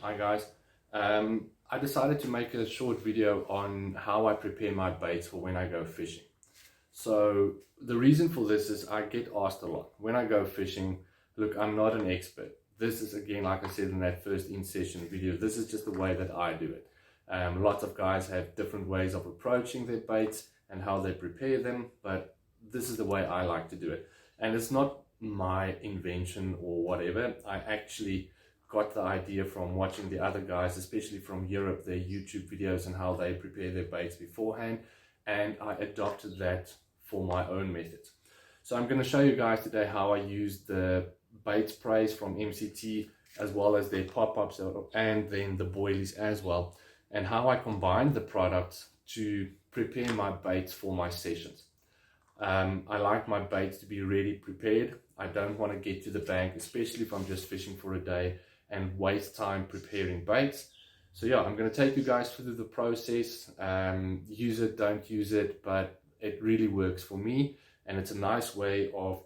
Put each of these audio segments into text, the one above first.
Hi guys, I decided to make a short video on how I prepare my baits for when I go fishing. So the reason for this is I get asked a lot when I go fishing. Look, I'm not an expert. This is, again, like I said in that first in-session video, this is just the way that I do it. Lots of guys have different ways of approaching their baits and how they prepare them, but this is the way I like to do it. And it's not my invention or whatever. I actually got the idea from watching the other guys, especially from Europe, their YouTube videos and how they prepare their baits beforehand, and I adopted that for my own methods. So I'm going to show you guys today how I use the bait sprays from MCT, as well as their pop-ups and then the boilies as well, and how I combine the products to prepare my baits for my sessions. I like my baits to be ready prepared. I don't want to get to the bank, especially if I'm just fishing for a day, and waste time preparing baits. So yeah, I'm going to take you guys through the process. Use it, don't use it, but it really works for me, and it's a nice way of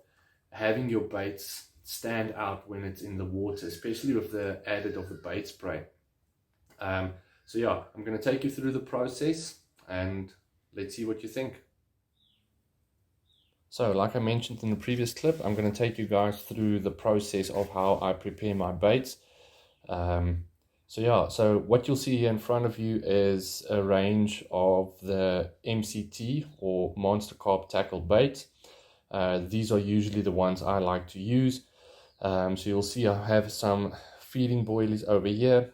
having your baits stand out when it's in the water, especially with the added of the bait spray. So yeah, I'm going to take you through the process and let's see what you think. So like I mentioned in the previous clip, I'm going to take you guys through the process of how I prepare my baits. So what you'll see here in front of you is a range of the MCT or Monster Carp tackle baits. These are usually the ones I like to use. So you'll see I have some feeding boilies over here,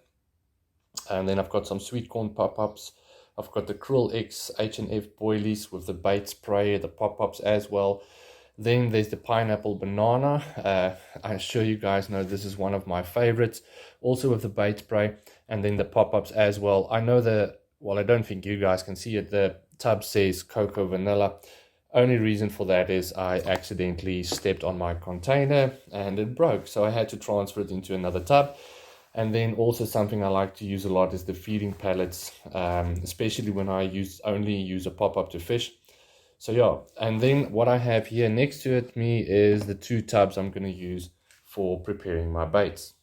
and then I've got some sweet corn pop-ups. I've got the Krill X H&F boilies with the bait spray, the pop-ups as well. Then there's the pineapple banana. I'm sure you guys know this is one of my favorites, also with the bait spray, and then the pop-ups as well. I know I don't think you guys can see it. The tub says cocoa vanilla. Only reason for that is I accidentally stepped on my container and it broke, so I had to transfer it into another tub. And then also something I like to use a lot is the feeding pellets, especially when I only use a pop-up to fish. So yeah, and then what I have here next to me is the two tubs I'm going to use for preparing my baits.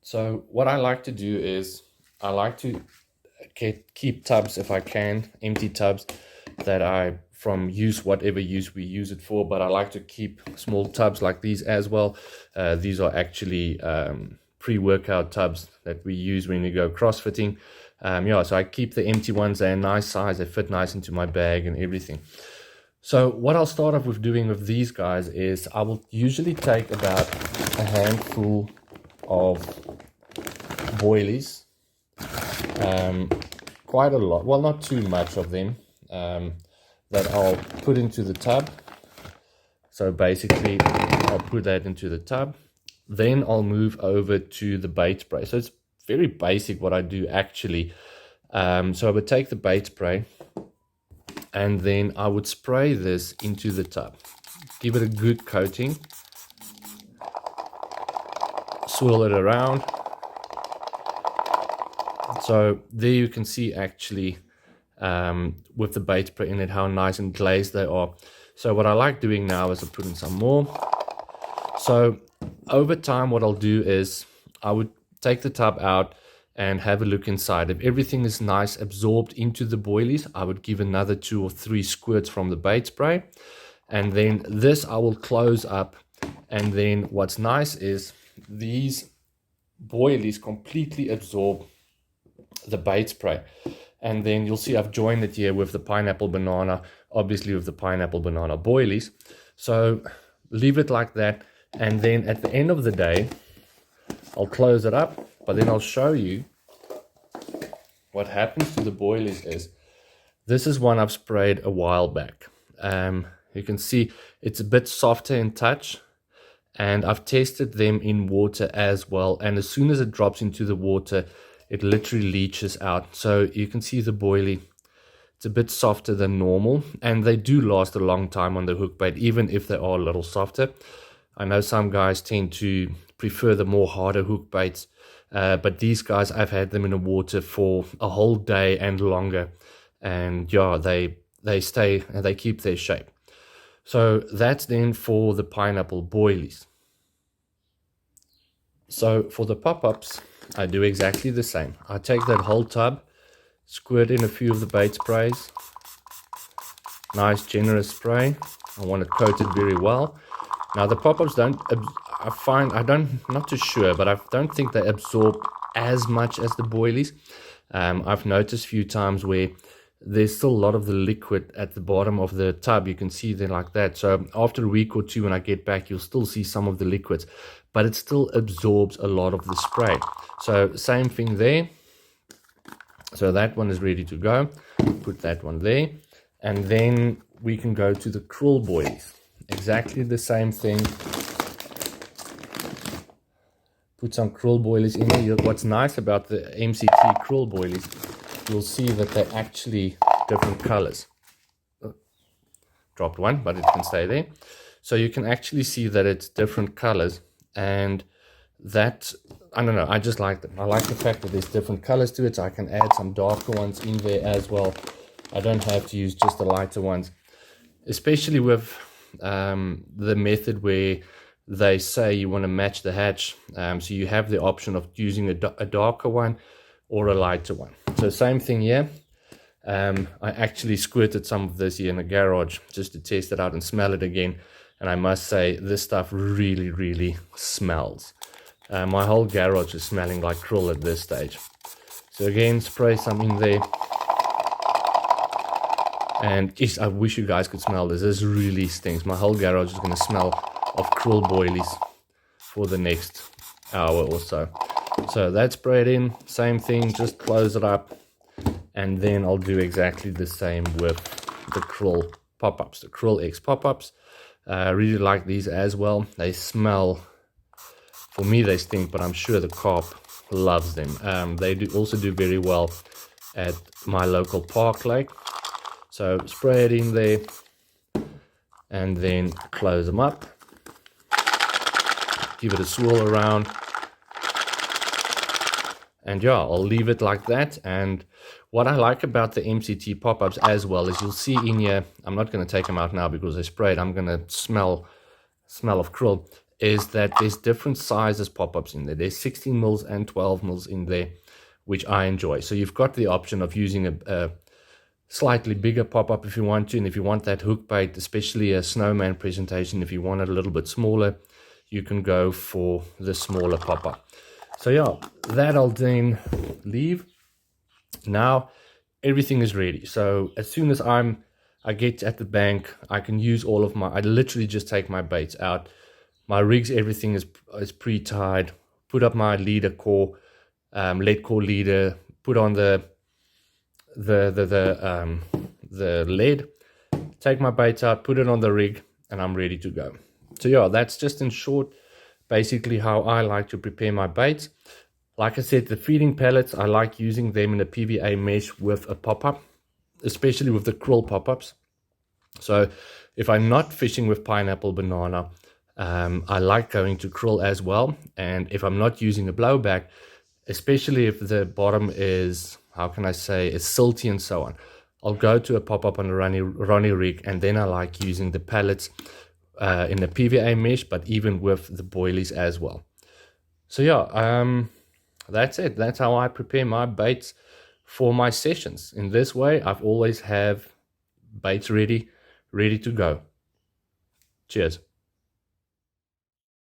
So what I like to do is I like to keep tubs, if I can, empty tubs that I whatever use we use it for, but I like to keep small tubs like these as well. These are actually pre-workout tubs that we use when we go crossfitting. So I keep the empty ones. They're a nice size, they fit nice into my bag and everything. So what I'll start off with doing with these guys is I will usually take about a handful of boilies, quite a lot, well, not too much of them, that I'll put into the tub. So basically I'll put that into the tub, then I'll move over to the bait spray. So it's very basic what I do actually. So I would take the bait spray and then I would spray this into the tub, give it a good coating, swirl it around. So there you can see actually with the bait spray in it how nice and glazed they are. So what I like doing now is I put in some more. So over time what I'll do is I would take the tub out and have a look inside. If everything is nice absorbed into the boilies, I would give another 2 or 3 squirts from the bait spray, and then this I will close up. And then what's nice is these boilies completely absorb the bait spray. And then you'll see I've joined it here with the pineapple banana, obviously with the pineapple banana boilies. So leave it like that, and then at the end of the day I'll close it up, but then I'll show you what happens to the boilies. Is this is one I've sprayed a while back. You can see it's a bit softer in touch, and I've tested them in water as well, and as soon as it drops into the water it literally leaches out. So you can see the boilie, it's a bit softer than normal, and they do last a long time on the hook bait, even if they are a little softer. I know some guys tend to prefer the more harder hook baits, but these guys, I've had them in the water for a whole day and longer, and yeah, they stay and they keep their shape. So that's then for the pineapple boilies. So for the pop-ups, I do exactly the same. I take that whole tub, squirt in a few of the bait sprays. Nice generous spray. I want it coated very well. Now the pop-ups don't, not too sure, but I don't think they absorb as much as the boilies. I've noticed a few times where there's still a lot of the liquid at the bottom of the tub. You can see there like that. So after a week or two when I get back, you'll still see some of the liquids, but it still absorbs a lot of the spray. So same thing there. So that one is ready to go. Put that one there. And then we can go to the krill boilies. Exactly the same thing. Put some krill boilies in there. What's nice about the MCT krill boilies, you'll see that they're actually different colors. Dropped one, but it can stay there. So you can actually see that it's different colors, and that, I don't know, I just like them. I like the fact that there's different colors to it, so I can add some darker ones in there as well. I don't have to use just the lighter ones, especially with the method where they say you want to match the hatch. So you have the option of using a darker one or a lighter one. So same thing here. I actually squirted some of this here in the garage just to test it out and smell it again. And I must say, this stuff really, really smells. My whole garage is smelling like krill at this stage. So again, spray some in there. And geez, I wish you guys could smell this. This really stinks. My whole garage is going to smell of krill boilies for the next hour or so. So that's sprayed in. Same thing, just close it up. And then I'll do exactly the same with the krill pop-ups, the krill X pop-ups. I really like these as well. They smell, for me they stink, but I'm sure the carp loves them. They also do very well at my local park lake. So spray it in there and then close them up. Give it a swirl around. And yeah, I'll leave it like that. And what I like about the MCT pop-ups as well is you'll see in here, I'm not going to take them out now because they're sprayed, I'm going to smell of krill, is that there's different sizes pop-ups in there. There's 16 mils and 12 mils in there, which I enjoy. So you've got the option of using a slightly bigger pop-up if you want to, and if you want that hook bait, especially a snowman presentation, if you want it a little bit smaller, you can go for the smaller pop-up. So yeah, that I'll then leave. Now everything is ready. So as soon as I get at the bank, I can use all of I literally just take my baits out. My rigs, everything is pre-tied. Put up my leader core, lead core leader. Put on the lead. Take my baits out. Put it on the rig, and I'm ready to go. So yeah, that's just in short, basically how I like to prepare my baits. Like I said, the feeding pellets, I like using them in a PVA mesh with a pop-up, especially with the krill pop-ups. So if I'm not fishing with pineapple banana, I like going to krill as well. And if I'm not using a blowback, especially if the bottom is, how can I say, it's silty and so on, I'll go to a pop-up on a Ronnie rig, and then I like using the pellets in the PVA mesh, but even with the boilies as well. So yeah, that's it. That's how I prepare my baits for my sessions. In this way, I've always have baits ready to go. Cheers.